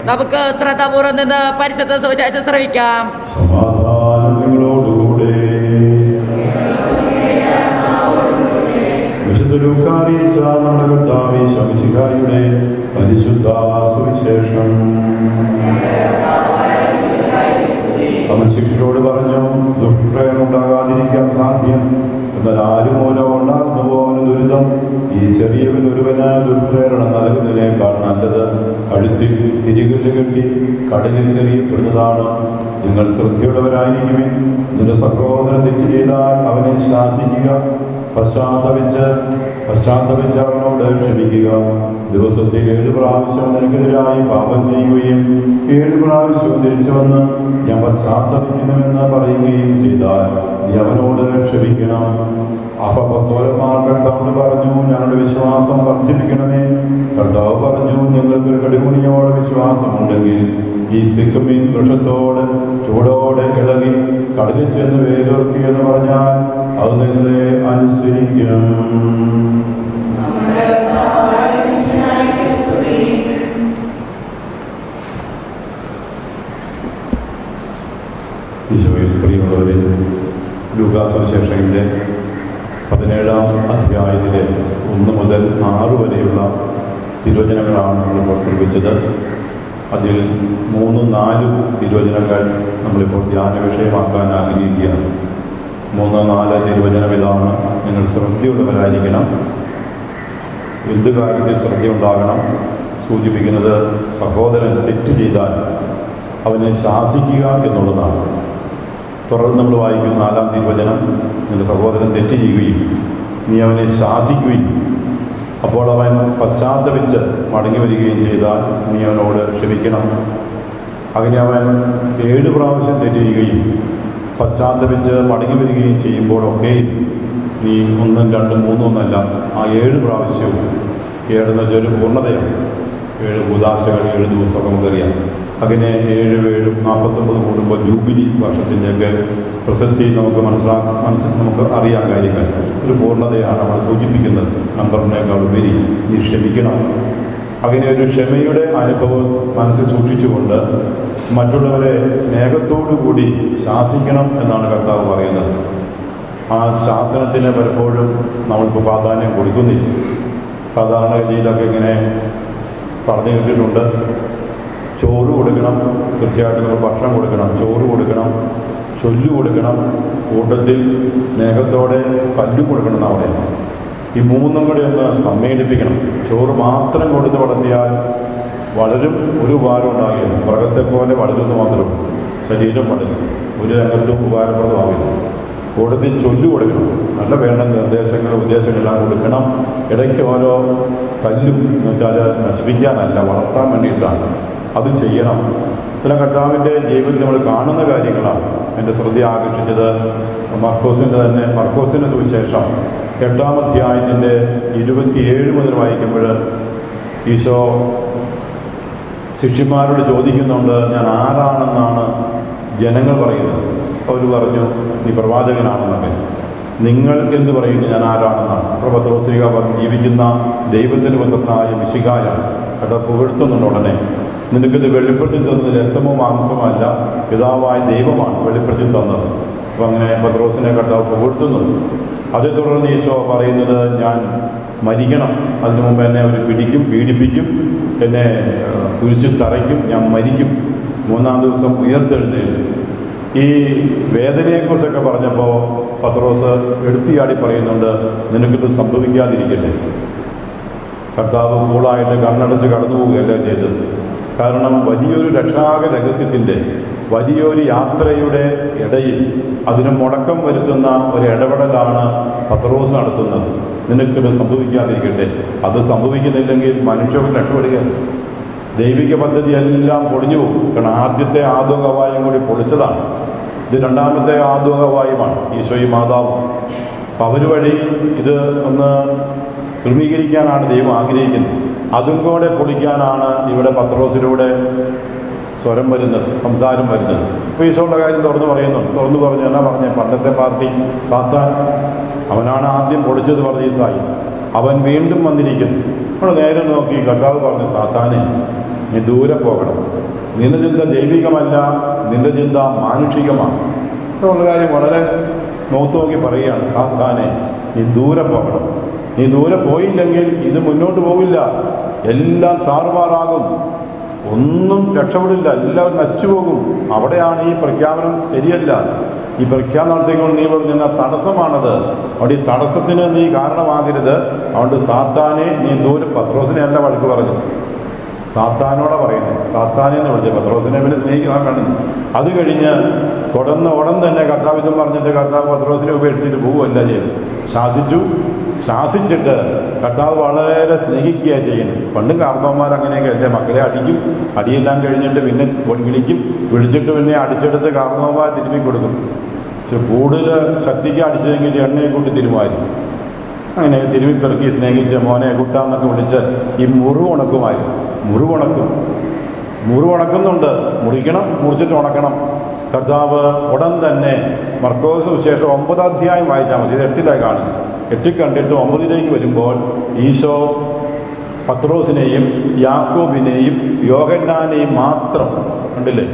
നമുക്ക് ശ്രദ്ധാപൂർവ്വം നിന്ന് പരിശുദ്ധ സുവിശേഷം ശ്രവിക്കാം. സമാധാനം നിങ്ങളോടുകൂടെ. വിശുദ്ധ ലൂക്കാ അറിയിച്ച നമ്മുടെ കർത്താവേ ശംസിഹായുടെ പരിശുദ്ധ സുവിശേഷം. അവൻ ശിഷ്യരോട് പറഞ്ഞു, ദുഷ്പ്രേരണം ഉണ്ടാകാതിരിക്കാൻ സാധ്യം, എന്നാൽ ആരും മൂലം ഉണ്ടാകുന്നു പോവന് ദുരിതം. ഈ ചെറിയവൻ ഒരുവന് ദുഷ്പ്രേരണ നൽകുന്നതിനേക്കാൾ നല്ലത് കഴുത്തിൽ തിരികല്ല് കെട്ടി കടലിൽ എറിയപ്പെടുന്നതാണ്. നിങ്ങൾ ശ്രദ്ധയുള്ളവരായിരിക്കുമേ. നിന്റെ സഹോദരൻ തെറ്റ് ചെയ്താൽ അവനെ ശാസിക്കുക, പശ്ചാത്തപിച്ച് അവനോട് ക്ഷമിക്കുക. ദിവസത്തിൽ 7 പ്രാവശ്യം നിനക്കെതിരായി പാപം ചെയ്യുകയും 7 പ്രാവശ്യവും തിരിച്ചു വന്ന് ഞാൻ പശ്ചാത്തപിക്കുന്നുവെന്ന് പറയുകയും ചെയ്താൽ നീ അവനോട് ക്ഷമിക്കണം. അപ്പസ്തോലന്മാർ കർത്താവിനോട് പറഞ്ഞു, ഞങ്ങളുടെ വിശ്വാസം വർദ്ധിപ്പിക്കണമേ. കർത്താവ് പറഞ്ഞു, നിങ്ങൾക്ക് കടുകുണിയോടെ വിശ്വാസമുണ്ടെങ്കിൽ ഈ സിക്കമീൻ വൃക്ഷത്തോട് ചൂടോടെ ഇളകി കടലിൽ ചെന്ന് വേരോർക്കിയെന്ന് പറഞ്ഞാൽ അത് നിങ്ങളെ അനുസരിക്കും. ഈശോയിൽ പ്രിയമുള്ളവരെ, ലൂക്കാ സുവിശേഷത്തിന്റെ 17-ാം അധ്യായത്തിലെ 1 മുതൽ 6 വരെയുള്ള തിരുവചനങ്ങളാണ് നമ്മളിപ്പോൾ ശ്രമിച്ചത്. അതിൽ 3, 4 തിരുവചനങ്ങൾ നമ്മളിപ്പോൾ ധ്യാന വിഷയമാക്കാൻ ആഗ്രഹിക്കുകയാണ്. 3, 4 തിരുവചനം ഇതാണ്: നിങ്ങൾ ശ്രദ്ധയുള്ളവരായിരിക്കണം. എന്ത് കാര്യത്തിൽ ശ്രദ്ധയുണ്ടാകണം? സൂചിപ്പിക്കുന്നത് സഹോദരൻ തെറ്റ് ചെയ്താൽ അവനെ ശാസിക്കുക എന്നുള്ളതാണ്. തുടർന്ന് നമ്മൾ വായിക്കുന്ന 4-ാം തിരുവചനം, നിന്റെ സഹോദരൻ തെറ്റ് ചെയ്യുകയും നീ അവനെ ശാസിക്കുകയും അപ്പോൾ അവൻ പശ്ചാത്തപിച്ച് മടങ്ങി വരികയും ചെയ്താൽ നീ അവനോട് ക്ഷമിക്കണം. അങ്ങനെ അവൻ 7 പ്രാവശ്യം തെറ്റ് ചെയ്യുകയും പശ്ചാത്തപിച്ച് മടങ്ങി വരികയും ചെയ്യുമ്പോഴൊക്കെ നീ 1, 2, 3 ഒന്നല്ല, ആ 7 പ്രാവശ്യവും 7 എന്ന് വെച്ചാൽ ഒരു പൂർണ്ണതയാണ്. 7 കൂദാശകൾ 7 ദിവസം നമുക്കറിയാം. അങ്ങനെ 7, 7, 49 കൂടുമ്പോൾ ജൂബിലി വർഷത്തിൻ്റെയൊക്കെ പ്രസക്തി നമുക്ക് നമുക്ക് അറിയാൻ കാര്യങ്ങൾ. ഒരു പൂർണ്ണതയാണ് നമ്മൾ സൂചിപ്പിക്കുന്നത്. നമ്പറിനേക്കാൾ ഉപരി നീ ക്ഷമിക്കണം. അങ്ങനെ ഒരു ക്ഷമയുടെ അനുഭവം മനസ്സിൽ സൂക്ഷിച്ചുകൊണ്ട് മറ്റുള്ളവരെ സ്നേഹത്തോടു കൂടി ശാസിക്കണം എന്നാണ് കർത്താവ് പറയുന്നത്. ആ ശാസനത്തിന് പലപ്പോഴും നമ്മൾക്ക് പ്രാധാന്യം കൊടുക്കുന്നില്ല. സാധാരണഗതിയിലൊക്കെ ഇങ്ങനെ പറഞ്ഞു കേട്ടിട്ടുണ്ട്, ചോറ് കൊടുക്കണം, തീർച്ചയായിട്ടും നമ്മൾ ഭക്ഷണം കൊടുക്കണം, ചോറ് കൊടുക്കണം, ചൊല്ലു കൊടുക്കണം, കൂട്ടത്തിൽ സ്നേഹത്തോടെ കല്ലു കൊടുക്കണം എന്നാണ് പറയുന്നത്. ഈ 3ഉം കൂടി ഒന്ന് സമ്മേളിപ്പിക്കണം. ചോറ് മാത്രം കൊടുത്ത് വളർത്തിയാൽ വളരും, ഒരു ഉപകാരം ഉണ്ടാകില്ല. മൃഗത്തെ പോലെ വളരുന്നു മാത്രമേ, ശരീരം വളരും, ഒരു രംഗത്തും ഉപകാരപ്രദമാകില്ല. കൂട്ടത്തിൽ ചൊല്ലു കൊടുക്കണം, നല്ല വേണ്ട നിർദ്ദേശങ്ങൾ ഉപദേശങ്ങളെല്ലാം കൊടുക്കണം. ഇടയ്ക്ക് ഓരോ കല്ലും എന്ന് വെച്ചാൽ നശിപ്പിക്കാനല്ല, വളർത്താൻ വേണ്ടിയിട്ടാണ്. അത് ചെയ്യണം. ഇത്തരം കർത്താവിൻ്റെ ജീവിതത്തിൽ നമ്മൾ കാണുന്ന കാര്യങ്ങളാണ് എൻ്റെ ശ്രദ്ധ ആകർഷിച്ചത്. മർക്കോസിൻ്റെ സുവിശേഷം 8-ാം അധ്യായത്തിൻ്റെ 27 മുതൽ വായിക്കുമ്പോൾ ഈശോ ശിഷ്യന്മാരോട് ചോദിക്കുന്നുണ്ട്, ഞാൻ ആരാണെന്നാണ് ജനങ്ങൾ പറയുന്നത്? അവർ പറഞ്ഞു, നീ പ്രവാചകനാണെന്നൊക്കെ. നിങ്ങൾ എന്ത് പറയുന്നു, ഞാൻ ആരാണെന്നാണ്? അപ്പോൾ പത്രോസ്ലീഹ ജീവിക്കുന്ന ദൈവത്തിന് പുത്രനായ മിശിഹായാണ്. കേട്ടോ, പുകഴ്ത്തുന്നുണ്ട് ഉടനെ. നിനക്കിത് വെളിപ്പെടുത്തി തന്നത് രക്തമോ മാംസമോ അല്ല, പിതാവായ ദൈവമാണ് വെളിപ്പെടുത്തി തന്നത്. അപ്പം അങ്ങനെ പത്രോസിനെ കർത്താവ് പുകഴ്ത്തുന്നു. അതേ തുടർന്ന് ഈശോ പറയുന്നത്, ഞാൻ മരിക്കണം, അതിനു മുമ്പ് എന്നെ അവർ പിടിക്കും, പീഡിപ്പിക്കും, എന്നെ കുരിശിൽ തറയ്ക്കും, ഞാൻ മരിക്കും, 3-ാം ദിവസം ഉയർത്തെഴുന്നേൽക്കും. ഈ വേദനയെക്കുറിച്ചൊക്കെ പറഞ്ഞപ്പോൾ പത്രോസ് എടുത്തിയാടി പറയുന്നുണ്ട്, നിനക്കിത് സംഭവിക്കാതിരിക്കട്ടെ. കർത്താവ് കൂളായിട്ട് കണ്ണടച്ച് കടന്നു പോവുകയല്ല ചെയ്തത്. കാരണം വലിയൊരു രക്ഷാക രഹസ്യത്തിൻ്റെ വലിയൊരു യാത്രയുടെ ഇടയിൽ അതിന് മുടക്കം വരുത്തുന്ന ഒരു ഇടപെടലാണ് പത്രോസ് നടത്തുന്നത്. നിനക്കിത് സംഭവിക്കാതിരിക്കട്ടെ. അത് സംഭവിക്കുന്നില്ലെങ്കിൽ മനുഷ്യർ രക്ഷപ്പെടുകയാണ്. ദൈവിക പദ്ധതി എല്ലാം പൊളിഞ്ഞു പോകും. കാരണം ആദ്യത്തെ ആദോകവായും കൂടി പൊളിച്ചതാണ്. ഇത് 2ാമത്തെ ആദോകവായുമാണ്, ഈശോയും മാതാവും. അപ്പം അവർ വഴി ഇത് ഒന്ന് ക്രമീകരിക്കാനാണ് ദൈവം ആഗ്രഹിക്കുന്നത്. അതും കൂടെ പൊളിക്കാനാണ് ഇവിടെ പത്രോസിലൂടെ സ്വരം വരുന്നത്, സംസാരം വരുന്നത്. അപ്പോൾ ഈശോയുടെ കാര്യം തുറന്നു പറഞ്ഞു. എന്നാ പറഞ്ഞേ? പണ്ടത്തെ പാർട്ടി സാത്താൻ, അവനാണ് ആദ്യം പൊളിച്ചത് പർദീസായി. അവൻ വീണ്ടും വന്നിരിക്കുന്നു. നമ്മൾ നേരെ നോക്കി കർത്താവ് പറഞ്ഞു, സാത്താനെ നീ ദൂരെ പോകണം, നിന്റെ ചിന്ത ദൈവികമല്ല, നിന്റെ ചിന്ത മാനുഷികമാണ്. എന്നുള്ള കാര്യം വളരെ മുഖത്ത് നോക്കി പറയുകയാണ്. സാത്താനെ, നീ ദൂരെ പോകണം. നീ ദൂരെ പോയില്ലെങ്കിൽ ഇത് മുന്നോട്ട് പോകില്ല, എല്ലാം താറുമാറാകും, ഒന്നും രക്ഷപ്പെടില്ല, എല്ലാവരും നശിച്ചു പോകും. അവിടെയാണ് ഈ പ്രഖ്യാപനം ശരിയല്ല. ഈ പ്രഖ്യാപനത്തേക്കൊണ്ട് നീ ഇവിടെ നിന്ന തടസ്സമാണത്. അവിടെ ഈ തടസ്സത്തിന് നീ കാരണമാകരുത്. അതുകൊണ്ട് സാത്താനെ നീ ദൂരെ, പത്രോസിനെ അല്ല വഴക്ക് പറഞ്ഞു, സാത്താനോടെ പറയുന്നത്. സാത്താനെ എന്ന് വിളിച്ചത് പത്രോസിനെ പിന്നെ സ്നേഹിക്കാൻ കാണുന്നു. അത് കഴിഞ്ഞ് ഉടൻ തന്നെ കർത്താവ് ഇതും പറഞ്ഞിട്ട് കർത്താവ് പത്രോസിനെ ഉപേക്ഷിച്ചിട്ട് പോവുകയല്ല ചെയ്തു. ശാസിച്ചിട്ട് കർത്താവ് വളരെ സ്നേഹിക്കുകയാണ് ചെയ്യുന്നത്. പണ്ടും കാർന്നവന്മാർ അങ്ങനെയൊക്കെ അല്ലേ, മക്കളെ അടിക്കും, അടിയെല്ലാം കഴിഞ്ഞിട്ട് പിന്നെ വിളിച്ചിട്ട് പിന്നെ അടിച്ചെടുത്ത് കാർന്നവന്മാർ തിരുമ്മി കൊടുക്കും. പക്ഷെ കൂടുതൽ ശക്തിക്ക് അടിച്ചതെങ്കിൽ എണ്ണയെ കൂട്ടി തിരുമായിരുന്നു. അങ്ങനെ തിരുമ്മി പെറുക്കി സ്നേഹിച്ച് മോനെ കുട്ടാന്നൊക്കെ വിളിച്ച് ഈ മുറിവുണക്കുമായിരുന്നു. മുറിവുണക്കുന്നുണ്ട്, മുറിക്കണം, മുറിച്ചിട്ട് ഉണക്കണം. കർത്താവ് ഉടൻ തന്നെ മർക്കോസ് സുവിശേഷം 9 അധ്യായം വായിച്ചാൽ മതി, ഇത് 8 കാണുന്നു. 8 കണ്ടിട്ട് 9 വരുമ്പോൾ ഈശോ പത്രോസിനെയും യാക്കോബിനെയും യോഹന്നാനെയും മാത്രം കണ്ടില്ലേ,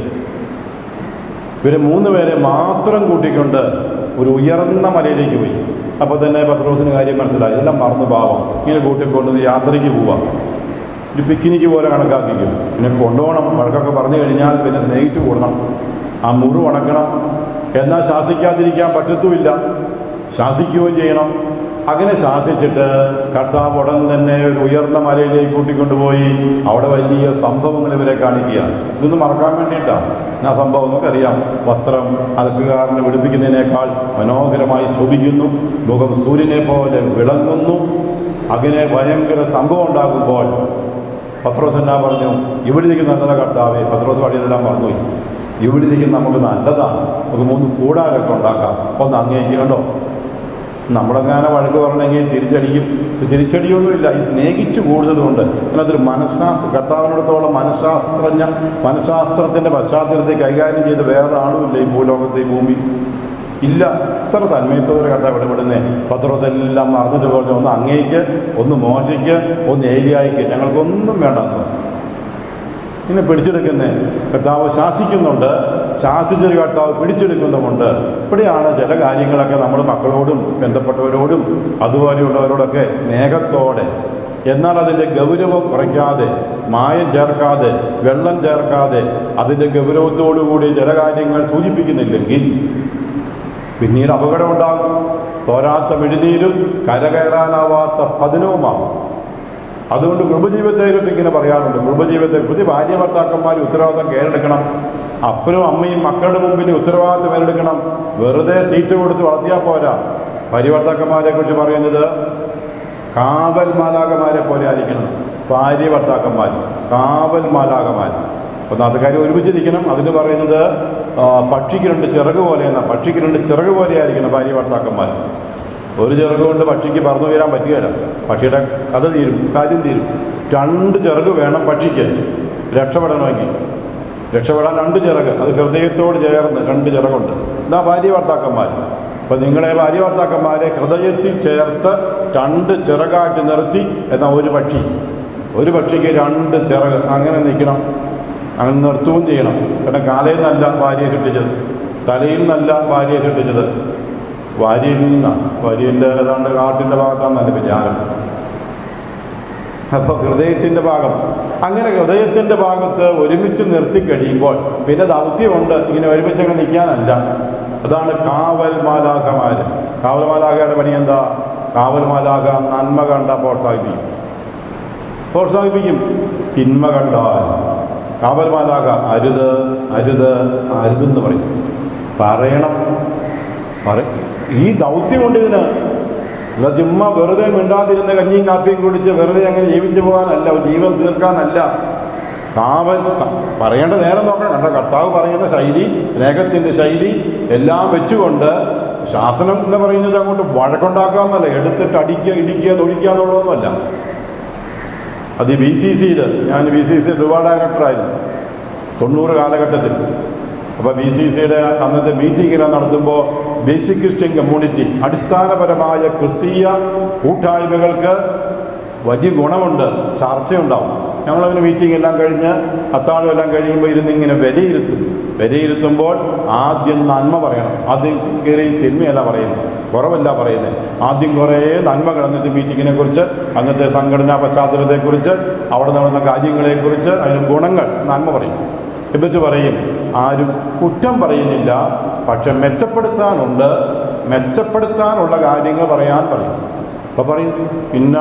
ഇവരെ 3 പേരെ മാത്രം കൂട്ടിക്കൊണ്ട് ഒരു ഉയർന്ന മലയിലേക്ക് പോയി. അപ്പോൾ തന്നെ പത്രോസിന് കാര്യം മനസ്സിലായി, ഇതെല്ലാം മറന്നു പാവം, ഇങ്ങനെ കൂട്ടിക്കൊണ്ടു യാത്രയ്ക്ക് പോവാം, ഒരു പിക്നിക്ക് പോലെ കണക്കാക്കിക്കും. പിന്നെ കൊണ്ടുപോകണം, വഴക്കൊക്കെ പറഞ്ഞു കഴിഞ്ഞാൽ പിന്നെ സ്നേഹിച്ചു കൂടണം, ആ മുറി ഉണക്കണം. എന്നാൽ ശാസിക്കാതിരിക്കാൻ പറ്റത്തുമില്ല, ശാസിക്കുകയും ചെയ്യണം. അങ്ങനെ ശാസിച്ചിട്ട് കർത്താവ് ഉടൻ തന്നെ ഒരു ഉയർന്ന മലയിലേക്ക് കൂട്ടിക്കൊണ്ടുപോയി അവിടെ വലിയ സംഭവങ്ങൾ ഇവരെ കാണിക്കുകയാണ്. ഇതൊന്നും മറക്കാൻ വേണ്ടിയിട്ടാണ് ആ സംഭവം. നമുക്കറിയാം, വസ്ത്രം അലക്കുകാരനെ വെളുപ്പിക്കുന്നതിനേക്കാൾ മനോഹരമായി ശോഭിക്കുന്നു, മുഖം സൂര്യനെ പോലെ വിളങ്ങുന്നു. അങ്ങനെ ഭയങ്കര സംഭവം ഉണ്ടാകുമ്പോൾ പത്രോസ് എന്നാ പറഞ്ഞു, ഇവിടെ ഇരിക്കുന്ന നല്ലതാ കർത്താവേ. പത്രോസ് പാടിയതെല്ലാം മറന്നുപോയി. ഇവിടെ ഇരിക്കുന്ന നമുക്ക് നല്ലതാണ്, നമുക്ക് 3 കൂടാരൊക്കെ ഉണ്ടാക്കാം, ഒന്ന് അംഗീകരിക്കണ്ടോ? നമ്മളെങ്ങനെ വഴക്ക് പറഞ്ഞെങ്കിൽ തിരിച്ചടിയൊന്നുമില്ല. ഈ സ്നേഹിച്ചു കൂടുതലുണ്ട്. അതിനകത്തൊരു കർത്താവിനോടത്തോളം മനഃശാസ്ത്രത്തിൻ്റെ പശ്ചാത്തലത്തെ കൈകാര്യം ചെയ്ത് വേറെ ആളുമില്ല ഈ ഭൂലോകത്തെ, ഈ ഭൂമി ഇല്ല. ഇത്ര തന്മയത്തോടെ കർത്താവ് ഇടപെടുന്നേ. പത്രോസ് എല്ലാം മറന്നിട്ട് പറഞ്ഞു, ഒന്ന് അങ്ങേക്ക്, ഒന്ന് മോശയ്ക്ക്, ഒന്ന് ഏലിയായിക്ക്, ഞങ്ങൾക്കൊന്നും വേണ്ട. ഇങ്ങനെ പിടിച്ചെടുക്കുന്നേ കർത്താവ് ശാസിക്കുന്നുണ്ട്, ശാസിച്ചൊരു കർത്താവ് പിടിച്ചെടുക്കുന്നുമുണ്ട്. ഇവിടെയാണ് ചില കാര്യങ്ങളൊക്കെ നമ്മൾ മക്കളോടും ബന്ധപ്പെട്ടവരോടും അതുപോലെയുള്ളവരോടൊക്കെ സ്നേഹത്തോടെ, എന്നാൽ അതിൻ്റെ ഗൗരവം കുറയ്ക്കാതെ, മായം ചേർക്കാതെ, വെള്ളം ചേർക്കാതെ, അതിൻ്റെ ഗൗരവത്തോടുകൂടി ചില കാര്യങ്ങൾ സൂചിപ്പിക്കുന്നില്ലെങ്കിൽ പിന്നീട് അപകടമുണ്ടാകും. തോരാത്ത മെഴുനീരും കരകയറാനാവാത്ത പതനവുമാകും. അതുകൊണ്ട് കുടുംബജീവിതത്തെക്കുറിച്ച് ഇങ്ങനെ പറയാറുണ്ട്. കുടുംബജീവിതത്തെക്കുറിച്ച് ഭാര്യ ഭർത്താക്കന്മാർ ഉത്തരവാദിത്തം കയറെടുക്കണം. അപ്പനും അമ്മയും മക്കളുടെ മുമ്പിൽ ഉത്തരവാദിത്തം കയറെടുക്കണം. വെറുതെ തീറ്റ കൊടുത്ത് വളർത്തിയാൽ പോരാ. ഭാര്യ ഭർത്താക്കന്മാരെ കുറിച്ച് പറയുന്നത് കാവൽ മാലാകമാരെ പോലെ ആയിരിക്കണം. ഭാര്യ ഭർത്താക്കന്മാർ കാവൽ മാലാകമാർ. ഒന്നാമത്തെ കാര്യം ഒരുമിച്ചിരിക്കണം. അതിന് പറയുന്നത് പക്ഷിക്ക് 2 ചിറക് പോലെ എന്നാണ്. പക്ഷിക്ക് 2 ചിറക് പോലെ ആയിരിക്കണം ഭാര്യ ഭർത്താക്കന്മാർ. ഒരു ചിറക് കൊണ്ട് പക്ഷിക്ക് പറന്നു വീരാൻ പറ്റുകയില്ല. പക്ഷിയുടെ കഥ തീരും, കാര്യം തീരും. 2 ചിറക് വേണം പക്ഷിക്ക് രക്ഷപ്പെടണമെങ്കിൽ. രക്ഷപ്പെടാൻ 2 ചിറക്, അത് ഹൃദയത്തോട് ചേർന്ന് 2 ചിറകുണ്ട്. ഇതാ ഭാര്യ ഭർത്താക്കന്മാർ. അപ്പം നിങ്ങളെ ഭാര്യ ഭർത്താക്കന്മാരെ ഹൃദയത്തിൽ ചേർത്ത് 2 ചിറകായിട്ട് നിർത്തി. എന്നാൽ ഒരു പക്ഷിക്ക് 2 ചിറക് അങ്ങനെ നിൽക്കണം. അങ്ങനെ നിർത്തുകയും ചെയ്യണം. കാരണം കാലയിൽ നിന്നല്ല ഭാര്യയെ സൃഷ്ടിച്ചത്, തലയിൽ നിന്നല്ല ഭാര്യയെ സൃഷ്ടിച്ചത്, ഭാര്യയിൽ നിന്നാണ്. ഭാര്യൻ്റെ ഏതാണ്ട് കാട്ടിൻ്റെ ഭാഗത്താണെന്നല്ല വിചാരം. അപ്പോൾ ഹൃദയത്തിൻ്റെ ഭാഗം, അങ്ങനെ ഹൃദയത്തിൻ്റെ ഭാഗത്ത് ഒരുമിച്ച് നിർത്തി കഴിയുമ്പോൾ പിന്നെ ദൗത്യമുണ്ട്. ഇങ്ങനെ ഒരുമിച്ചങ്ങ് നിൽക്കാനല്ല. അതാണ് കാവൽ മാലാഖമാർ. കാവൽ മാലാഖയുടെ പണി എന്താ? കാവൽ മാലാഖ നന്മ കണ്ട പ്രോത്സാഹിപ്പിക്കും. തിന്മ കണ്ടാൽ കാവൽ മാലാഖ അരുത് അരുത് അരുതെന്ന് പറയണം. ഈ ദൗത്യമുണ്ട് ഇതിന്. അല്ല ചുമ്മാ വെറുതെ മിണ്ടാതിരുന്ന് കഞ്ഞിയും കാപ്പിയും കുടിച്ച് വെറുതെ അങ്ങനെ ജീവിച്ചു പോകാനല്ല, ജീവൻ തീർക്കാനല്ല. കാവൽ പറയേണ്ട നേരം നോക്കണം. കണ്ട കർത്താവ് പറയുന്ന ശൈലി, സ്നേഹത്തിൻ്റെ ശൈലി എല്ലാം വെച്ചുകൊണ്ട് ശാസനം എന്ന് പറയുന്നത് അങ്ങോട്ട് വഴക്കുണ്ടാക്കാമെന്നല്ല, എടുത്തിട്ട് അടിക്കുക, ഇടിക്കുക, തൊടിക്കുക എന്നുള്ളതൊന്നുമല്ല. അത് ഈ BCCയിൽ, ഞാൻ BCC റിവാർഡ് ഡയറക്ടറായിരുന്നു 90 കാലഘട്ടത്തിൽ. അപ്പോൾ BCCയുടെ അന്നത്തെ മീറ്റിങ്ങിനെ നടത്തുമ്പോൾ ബേസിക് ക്രിസ്ത്യൻ കമ്മ്യൂണിറ്റി, അടിസ്ഥാനപരമായ ക്രിസ്തീയ കൂട്ടായ്മകൾക്ക് വലിയ ഗുണമുണ്ട്. ചർച്ചയുണ്ടാവും. ഞങ്ങളങ്ങനെ മീറ്റിംഗ് എല്ലാം കഴിഞ്ഞ് അത്താഴം എല്ലാം കഴിയുമ്പോൾ ഇരുന്നിങ്ങനെ വിലയിരുത്തുമ്പോൾ ആദ്യം നന്മ പറയണം. ആദ്യം കയറി തിന്മയല്ല പറയുന്നത്, കുറവല്ല പറയുന്നത്. ആദ്യം കുറേ നന്മകൾ, എന്നിട്ട് മീറ്റിങ്ങിനെ കുറിച്ച്, അന്നത്തെ സംഘടനാ പശ്ചാത്തലത്തെക്കുറിച്ച്, അവിടെ നടന്ന കാര്യങ്ങളെക്കുറിച്ച്, അതിന് ഗുണങ്ങൾ, നന്മ പറയും. എന്നിട്ട് പറയും ആരും കുറ്റം പറയുന്നില്ല, പക്ഷെ മെച്ചപ്പെടുത്താനുള്ള കാര്യങ്ങൾ പറയാൻ പറയും. അപ്പോൾ പറയും ഇന്ന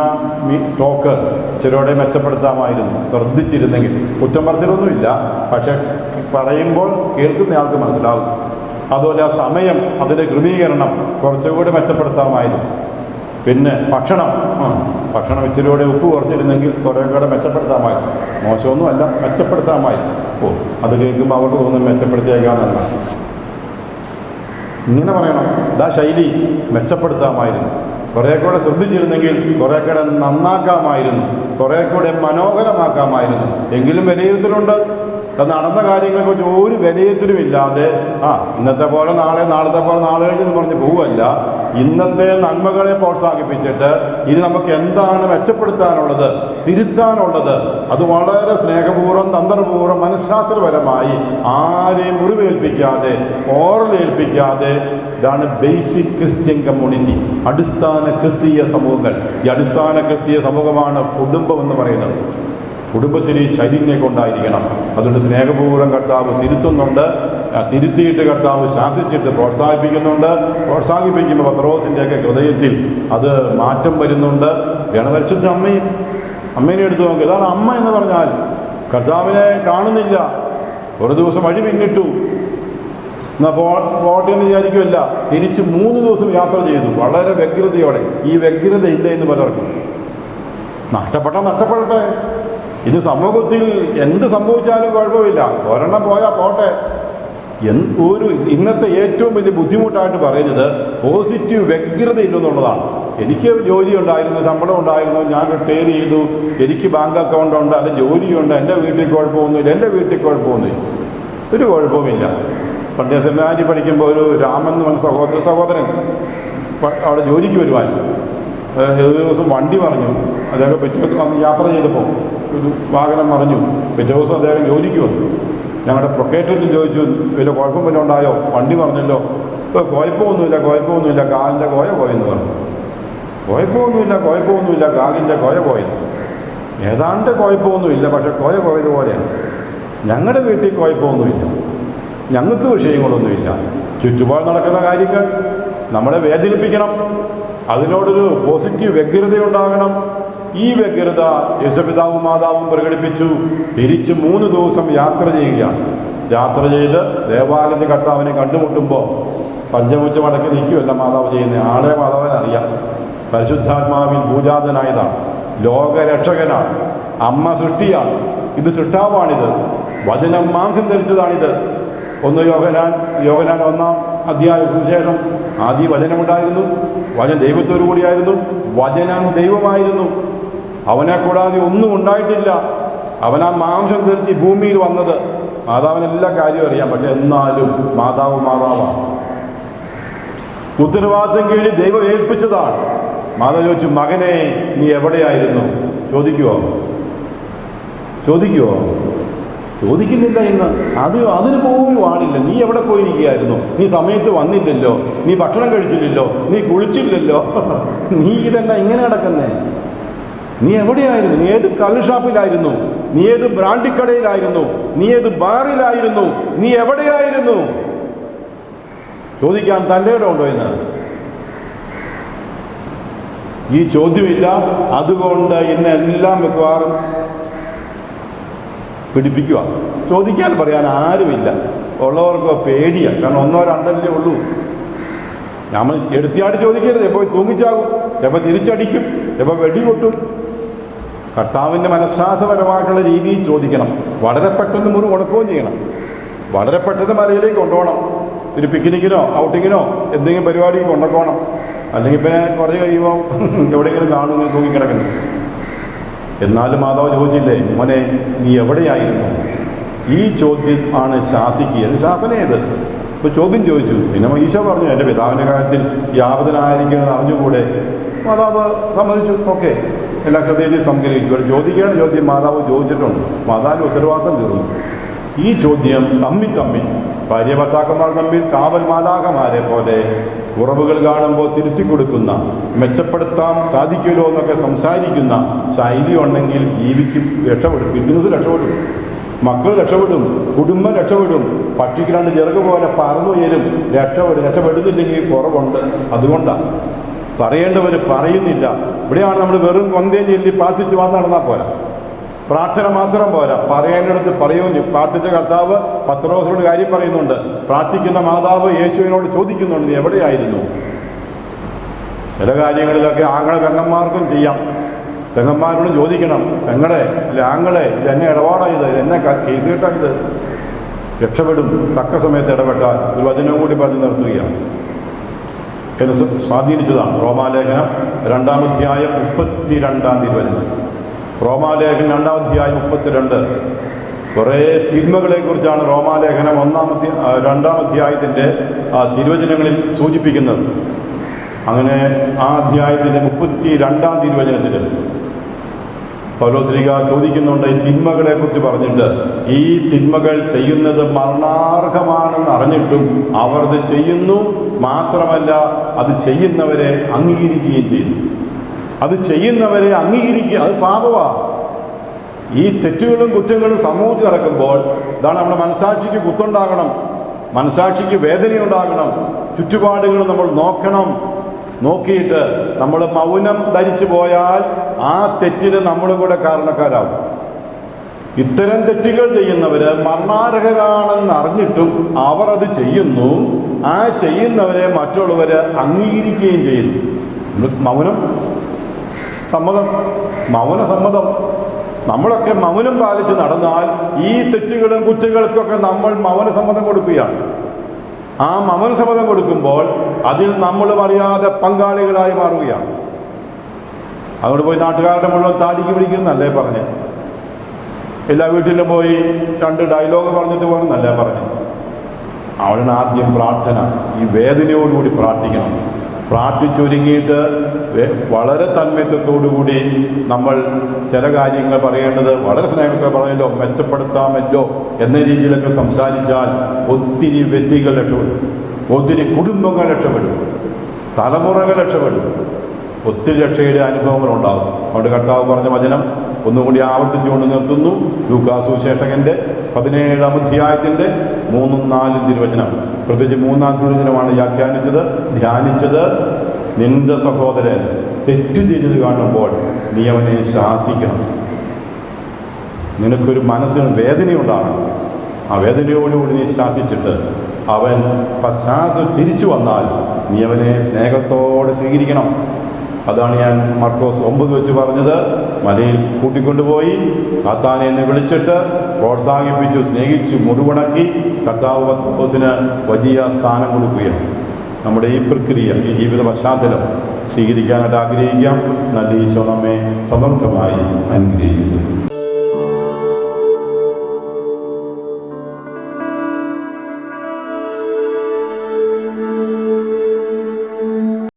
ടോക്ക് ചിലരോടെ മെച്ചപ്പെടുത്താമായിരുന്നു, ശ്രദ്ധിച്ചിരുന്നെങ്കിൽ. കുറ്റം പറച്ചിലൊന്നുമില്ല, പക്ഷെ പറയുമ്പോൾ കേൾക്കുന്നയാൾക്ക് മനസ്സിലാകും. അതുപോലെ ആ സമയം, അതിൻ്റെ ക്രമീകരണം കുറച്ചുകൂടി മെച്ചപ്പെടുത്താമായിരുന്നു. പിന്നെ ഭക്ഷണം ഇച്ചിരിയോടെ ഉപ്പ് കുറച്ചിരുന്നെങ്കിൽ കുറേ കൂടെ മെച്ചപ്പെടുത്താമായിരുന്നു. മോശമൊന്നുമല്ല, മെച്ചപ്പെടുത്താമായിരുന്നു. അത് കേൾക്കുമ്പോൾ അവിടെ തോന്നുന്നു മെച്ചപ്പെടുത്തിയേക്കാമെന്നല്ല. ഇങ്ങനെ പറയണം. ഇതാ ശൈലി, മെച്ചപ്പെടുത്താമായിരുന്നു, കുറേ കൂടെ ശ്രദ്ധിച്ചിരുന്നെങ്കിൽ കുറേ കൂടെ നന്നാക്കാമായിരുന്നു, കുറേ കൂടെ മനോഹരമാക്കാമായിരുന്നു. എങ്കിലും വിലയിരുത്തലുണ്ട്. നടന്ന കാര്യങ്ങളെക്കുറിച്ച് ഒരു വിലയിരുത്തലുമില്ലാതെ ഇന്നത്തെ പോലെ നാളത്തെ പോലെ നാളെ കഴിഞ്ഞെന്ന് പറഞ്ഞ് പോവല്ല. ഇന്നത്തെ നന്മകളെ പ്രോത്സാഹിപ്പിച്ചിട്ട് ഇനി നമുക്ക് എന്താണ് മെച്ചപ്പെടുത്താനുള്ളത്, തിരുത്താനുള്ളത്, അത് വളരെ സ്നേഹപൂർവ്വം, തന്ത്രപൂർവ്വം, മനഃശാസ്ത്രപരമായി ആരെയും മുറിവേൽപ്പിക്കാതെ, ഓറലേൽപ്പിക്കാതെ. ഇതാണ് ബേസിക് ക്രിസ്ത്യൻ കമ്മ്യൂണിറ്റി, അടിസ്ഥാന ക്രിസ്തീയ സമൂഹങ്ങൾ. ഈ അടിസ്ഥാന ക്രിസ്തീയ സമൂഹമാണ് കുടുംബം എന്ന് പറയുന്നത്. കുടുംബത്തിൽ ഈ ചൈതന്യം കൊണ്ടായിരിക്കണം. അതുകൊണ്ട് സ്നേഹപൂർവ്വം കർത്താവ് തിരുത്തുന്നുണ്ട്. തിരുത്തിയിട്ട് കർത്താവ് ശാസിച്ചിട്ട് പ്രോത്സാഹിപ്പിക്കുന്നുണ്ട്. പ്രോത്സാഹിപ്പിക്കുമ്പോൾ പത്രോസിൻ്റെയൊക്കെ ഹൃദയത്തിൽ അത് മാറ്റം വരുന്നുണ്ട്. പരിശുദ്ധ അമ്മേനെ എടുത്തു നോക്കുക. ഇതാണ് അമ്മ എന്ന് പറഞ്ഞാൽ. കർത്താവിനെ കാണുന്നില്ല, ഒരു ദിവസം വഴി പിന്നിട്ടു, എന്നാൽ പോട്ടെ എന്ന് വിചാരിക്കുമല്ല. തിരിച്ച് 3 ദിവസം യാത്ര ചെയ്തു, വളരെ വ്യഗ്രതയോടെ. ഈ വ്യഗ്രത ഇല്ല എന്ന് പലർക്കും. നഷ്ടപ്പെട്ടെ. ഇനി സമൂഹത്തിൽ എന്ത് സംഭവിച്ചാലും കുഴപ്പമില്ല, ഒരെണ്ണം പോയാൽ പോട്ടെ. ഇന്നത്തെ ഏറ്റവും വലിയ ബുദ്ധിമുട്ടായിട്ട് പറയുന്നത് പോസിറ്റീവ് വ്യഗ്രത ഇല്ലെന്നുള്ളതാണ്. എനിക്ക് ജോലി ഉണ്ടായിരുന്നു, ശമ്പളം ഉണ്ടായിരുന്നു, ഞാൻ റിട്ടയർ ചെയ്തു, എനിക്ക് ബാങ്ക് അക്കൗണ്ട് ഉണ്ട്, അല്ലെങ്കിൽ ജോലിയുണ്ട്, എൻ്റെ വീട്ടിൽ കുഴപ്പമൊന്നുമില്ല, ഒരു കുഴപ്പവുമില്ല. പണ്ടേ സെമിനാരി പഠിക്കുമ്പോൾ ഒരു രാമൻ എന്ന് പറഞ്ഞ സഹോദരൻ അവിടെ ജോലിക്ക് വരുവാൻ ഒരു ദിവസം വണ്ടി മറിഞ്ഞു. അദ്ദേഹം പിറ്റേ യാത്ര ചെയ്തപ്പോൾ ഒരു വാഹനം മറിഞ്ഞു. പിറ്റേ ദിവസം അദ്ദേഹം ജോലിക്ക് വന്നു. ഞങ്ങളുടെ പ്രൊക്കേറ്ററിൽ ചോദിച്ചു, വലിയ കുഴപ്പം വല്ലതും ഉണ്ടായോ? വണ്ടി പറഞ്ഞല്ലോ. കുഴപ്പമൊന്നുമില്ല, കാലിൻ്റെ കോയ പോയെന്ന് പറഞ്ഞു. കുഴപ്പമൊന്നുമില്ല, കാലിൻ്റെ കോയ പോയെന്ന്. ഏതാണ്ട് കുഴപ്പമൊന്നുമില്ല, പക്ഷെ കോയ പോയതുപോലെയാണ്. ഞങ്ങളുടെ വീട്ടിൽ കുഴപ്പമൊന്നുമില്ല, ഞങ്ങൾക്ക് വിഷയങ്ങളൊന്നുമില്ല. ചുറ്റുപാട് നടക്കുന്ന കാര്യങ്ങൾ നമ്മളെ വേദനിപ്പിക്കണം, അതിനോടൊരു പോസിറ്റീവ് വ്യഗ്രതയുണ്ടാകണം. ഈ വ്യഗ്രത യേശുപിതാവും മാതാവും പ്രകടിപ്പിച്ചു. തിരിച്ച് 3 ദിവസം യാത്ര ചെയ്യുകയാണ്. യാത്ര ചെയ്ത് ദേവാലയത്തിൽ കർത്താവിനെ കണ്ടുമുട്ടുമ്പോൾ പഞ്ചമുച്ച മടക്കി നിൽക്കുമല്ല മാതാവ് ചെയ്യുന്നത്. ആളെ മാതാവിനറിയാം. പരിശുദ്ധാത്മാവിൽ പൂജാതനായതാണ്, ലോകരക്ഷകനാണ്, അമ്മ സൃഷ്ടിയാണ്, ഇത് സൃഷ്ടാവാണിത്, വചനം മാംസം ധരിച്ചതാണിത്. യോഹന്നാൻ 1-ാം അധ്യായം സുവിശേഷം. ആദ്യം വചനമുണ്ടായിരുന്നു, വചനം ദൈവത്തോടു കൂടിയായിരുന്നു, വചനം ദൈവമായിരുന്നു, അവനെ കൂടാതെ ഒന്നും ഉണ്ടായിട്ടില്ല. അവനാ മാംസം ധരിച്ച് ഭൂമിയിൽ വന്നത്. മാതാവിന് എല്ലാ കാര്യവും അറിയാം, പക്ഷെ എന്നാലും മാതാവാണ്. ഉത്തരവാദിത്തം കീഴിൽ ദൈവം ഏൽപ്പിച്ചതാണ്. മാതാവ് ചോദിച്ചു, മകനെ നീ എവിടെയായിരുന്നു? ചോദിക്കുമോ? ചോദിക്കുന്നില്ല. ഇന്ന് അതിന് പോലും ആളില്ല. നീ എവിടെ പോയിരിക്കുകയായിരുന്നു? നീ സമയത്ത് വന്നില്ലല്ലോ, നീ ഭക്ഷണം കഴിച്ചില്ലല്ലോ, നീ കുളിച്ചില്ലല്ലോ, നീ ഇതെല്ലാം ഇങ്ങനെ കിടക്കുന്നേ? നീ എവിടെയായിരുന്നു? നീ ഏത് കള്ള് ഷാപ്പിലായിരുന്നു? നീ ഏത് ബ്രാൻഡിക്കടയിലായിരുന്നു? നീ ഏത് ബാറിലായിരുന്നു? നീ എവിടെയായിരുന്നു? ചോദിക്കാൻ തൻ്റെ ഇടമുണ്ടോ എന്ന്? ഈ ചോദ്യമില്ല. അതുകൊണ്ട് ഇന്ന് എല്ലാം മിക്കവാറും പിടിപ്പിക്കുക. ചോദിക്കാൻ പറയാൻ ആരുമില്ല. ഉള്ളവർക്ക് പേടിയാണ്. കാരണം 1-2 ഉള്ളൂ. നമ്മൾ എടുത്തിയായിട്ട് ചോദിക്കരുത്. എപ്പോൾ തൂങ്ങിച്ചാകും, എപ്പോൾ തിരിച്ചടിക്കും, എപ്പോൾ വെടികൊട്ടും. കർത്താവിൻ്റെ മനഃശാസ്ത്രപരമായിട്ടുള്ള രീതിയിൽ ചോദിക്കണം. വളരെ പെട്ടെന്ന് മുടക്കുകയും ചെയ്യണം. വളരെ പെട്ടെന്ന് മലയിലേക്ക് കൊണ്ടുപോകണം. ഒരു പിക്നിക്കിനോ ഔട്ടിങ്ങിനോ എന്തെങ്കിലും പരിപാടിക്ക് കൊണ്ടുപോകണം. അല്ലെങ്കിൽ പിന്നെ കുറച്ച് കഴിയുമ്പോൾ എവിടെയെങ്കിലും കാണുമെന്ന് തൂങ്ങിക്കിടക്കുന്നു. എന്നാലും മാതാവ് ചോദിച്ചില്ലേ, മോനെ നീ എവിടെയായിരുന്നു? ഈ ചോദ്യം ആണ് ശാസിക്കുക. ശാസനയേത്? ഇപ്പോൾ ചോദ്യം ചോദിച്ചു. പിന്നെ ഈശോ പറഞ്ഞു, എൻ്റെ പിതാവിൻ്റെ കാര്യത്തിൽ യാപതനായിരിക്കണമെന്ന് അറിഞ്ഞുകൂടെ? മാതാവ് സമ്മതിച്ചു. ഓക്കെ, എല്ലാ ഹൃദയത്തിൽ സംഗ്രഹിച്ചു. ഇവിടെ ചോദിക്കേണ്ട ചോദ്യം മാതാവ് ചോദിച്ചിട്ടുണ്ട്. മാതാവിൻ്റെ ഉത്തരവാദിത്തം തീർന്നു. ഈ ചോദ്യം തമ്മിൽ ഭാര്യ ഭർത്താക്കന്മാർ തമ്മിൽ കാവൽ മാലാഖമാരെ പോലെ കുറവുകൾ കാണുമ്പോൾ തിരുത്തി കൊടുക്കുന്ന, മെച്ചപ്പെടുത്താൻ സാധിക്കുമല്ലോ എന്നൊക്കെ സംസാരിക്കുന്ന ശൈലി ഉണ്ടെങ്കിൽ ജീവിക്കും, രക്ഷപ്പെടും, ബിസിനസ് രക്ഷപ്പെടും, മക്കൾ രക്ഷപ്പെടും, കുടുംബം രക്ഷപ്പെടും. പക്ഷിക്ക് രണ്ട് ചിറക് പോലെ പറന്നുയരും, രക്ഷപ്പെടുന്നില്ലെങ്കിൽ കുറവുണ്ട്. അതുകൊണ്ടാണ് പറയേണ്ടവർ പറയുന്നില്ല. ഇവിടെയാണ് നമ്മൾ വെറും കൊന്തയും ചൊല്ലി പ്രാർത്ഥിച്ച് വന്ന് നടന്നാൽ പോരാ. പ്രാർത്ഥന മാത്രം പോരാ, പറയേണ്ടടുത്ത് പറയുന്നു. പ്രാർത്ഥിച്ച കർത്താവ് പത്രോസിനോട് കാര്യം പറയുന്നുണ്ട്. പ്രാർത്ഥിക്കുന്ന മാതാവ് യേശുവിനോട് ചോദിക്കുന്നുണ്ട്, നീ എവിടെയായിരുന്നു? ചില കാര്യങ്ങളിലൊക്കെ ആങ്ങളെ പെങ്ങന്മാർക്കും ചെയ്യാം. പെങ്ങന്മാരോട് ചോദിക്കണം, പെങ്ങളെ അല്ലെ ആങ്ങളെ, ഇത് എന്നെ ഇടപാടായത്, എന്നെ കേസ് കിട്ടായത്. രക്ഷപ്പെടും തക്ക സമയത്ത് ഇടപെട്ടാൽ. ഒരു വചനം കൂടി പറഞ്ഞു നിർത്തുകയാണ്. എന്നെ സ്വാധീനിച്ചതാണ് റോമാലേഖനം 2-ാം അധ്യായം 32-ാം തിരുവചനം. റോമാലേഖനം 2-ാം അധ്യായം 32. കുറേ തിന്മകളെക്കുറിച്ചാണ് റോമാലേഖനം 2-ാം അധ്യായത്തിൻ്റെ തിരുവചനങ്ങളിൽ സൂചിപ്പിക്കുന്നത്. അങ്ങനെ ആ അധ്യായത്തിൻ്റെ 32-ാം തിരുവചനത്തിൽ പൗലോസ്ലീഹ ചോദിക്കുന്നുണ്ട്, ഈ തിന്മകളെക്കുറിച്ച് പറഞ്ഞിട്ട്, ഈ തിന്മകൾ ചെയ്യുന്നത് മരണാർഹമാണെന്ന് അറിഞ്ഞിട്ടും അവർ അത് ചെയ്യുന്നു. മാത്രമല്ല, അത് ചെയ്യുന്നവരെ അംഗീകരിക്കുകയും ചെയ്യുന്നു. അത് ചെയ്യുന്നവരെ അംഗീകരിക്കുക, അത് പാപമാണ്. ഈ തെറ്റുകളും കുറ്റങ്ങളും സമൂഹത്തിൽ നടക്കുമ്പോൾ ഇതാണ് നമ്മുടെ മനസാക്ഷിക്ക് കുത്തുണ്ടാകണം, മനസാക്ഷിക്ക് വേദനയുണ്ടാകണം. ചുറ്റുപാടുകൾ നമ്മൾ നോക്കണം. നോക്കിയിട്ട് നമ്മൾ മൗനം ധരിച്ചു പോയാൽ ആ തെറ്റിന് നമ്മളും കൂടെ കാരണക്കാരാകും. ഇത്തരം തെറ്റുകൾ ചെയ്യുന്നവർ മരണാർഹരാണെന്ന് അറിഞ്ഞിട്ടും അവർ അത് ചെയ്യുന്നു. ആ ചെയ്യുന്നവരെ മറ്റുള്ളവർ അംഗീകരിക്കുകയും ചെയ്യുന്നു. മൗനം സമ്മതം. നമ്മളൊക്കെ മൗനം പാലിച്ച് നടന്നാൽ ഈ തെറ്റുകളും കുറ്റങ്ങൾക്കൊക്കെ നമ്മൾ മൗനസമ്മതം കൊടുക്കുകയാണ്. ആ മൗനസമ്മതം കൊടുക്കുമ്പോൾ അതിൽ നമ്മളും അറിയാതെ പങ്കാളികളായി മാറുകയാണ്. അതുകൊണ്ട് പോയി നാട്ടുകാരുടെ മുഴുവൻ താടിക്ക് പിടിക്കുന്നല്ലേ പറഞ്ഞ്, എല്ലാ വീട്ടിലും പോയി 2 ഡയലോഗ് പറഞ്ഞിട്ട് പോകുന്നല്ലേ പറഞ്ഞ്. അവിടെയാണ് ആദ്യം പ്രാർത്ഥന. ഈ വേദനയോടുകൂടി പ്രാർത്ഥിക്കണം. പ്രാർത്ഥിച്ചൊരുങ്ങിയിട്ട് വളരെ തന്മയത്വത്തോടുകൂടി നമ്മൾ ചില കാര്യങ്ങൾ പറയേണ്ടത് വളരെ സ്നേഹത്തോടെ പറഞ്ഞല്ലോ, മെച്ചപ്പെടുത്താമല്ലോ എന്ന രീതിയിലൊക്കെ സംസാരിച്ചാൽ ഒത്തിരി വ്യക്തികൾ രക്ഷപ്പെടും, ഒത്തിരി കുടുംബങ്ങൾ രക്ഷപ്പെടും, തലമുറകൾ രക്ഷപ്പെടും, ഒത്തിരി രക്ഷയുടെ അനുഭവങ്ങളുണ്ടാകും. അതുകൊണ്ട് കർത്താവ് പറഞ്ഞ വചനം ഒന്നുകൂടി ആവർത്തിച്ചുകൊണ്ട് നിർത്തുന്നു. ലൂക്കാസ് സുവിശേഷകന്റെ 17-ാം അധ്യായത്തിൻ്റെ 3-4 തിരുവചനം, പ്രത്യേകിച്ച് 3-ാം തിരുവചനമാണ് ധ്യാനിച്ചത്. നിന്റെ സഹോദരൻ തെറ്റു ചെയ്തത് കാണുമ്പോൾ നീ അവനെ ശാസിക്കണം. നിനക്കൊരു മനസ്സിന് വേദനയുണ്ടാകണം. ആ വേദനയോടുകൂടി നീ ശാസിച്ചിട്ട് അവൻ തിരിച്ചു വന്നാൽ നീ അവനെ സ്നേഹത്തോടെ സ്വീകരിക്കണം. അതാണ് ഞാൻ മർക്കോസ് 9 വെച്ച് പറഞ്ഞത്. മലയിൽ കൂട്ടിക്കൊണ്ടുപോയി സാത്താനെ എന്ന് വിളിച്ചിട്ട് പ്രോത്സാഹിപ്പിച്ചു, സ്നേഹിച്ചു, മുറിവുണക്കി. കർത്താവ് പത്രോസിന് വലിയ സ്ഥാനം കൊടുക്കുകയാണ്. നമ്മുടെ ഈ പ്രക്രിയ, ഈ ജീവിത പശ്ചാത്തലം സ്വീകരിക്കാനായിട്ട് ആഗ്രഹിക്കാം. നല്ല ഈശോ നമ്മെ സമൃദ്ധമായി അനുഗ്രഹിക്കുന്നു.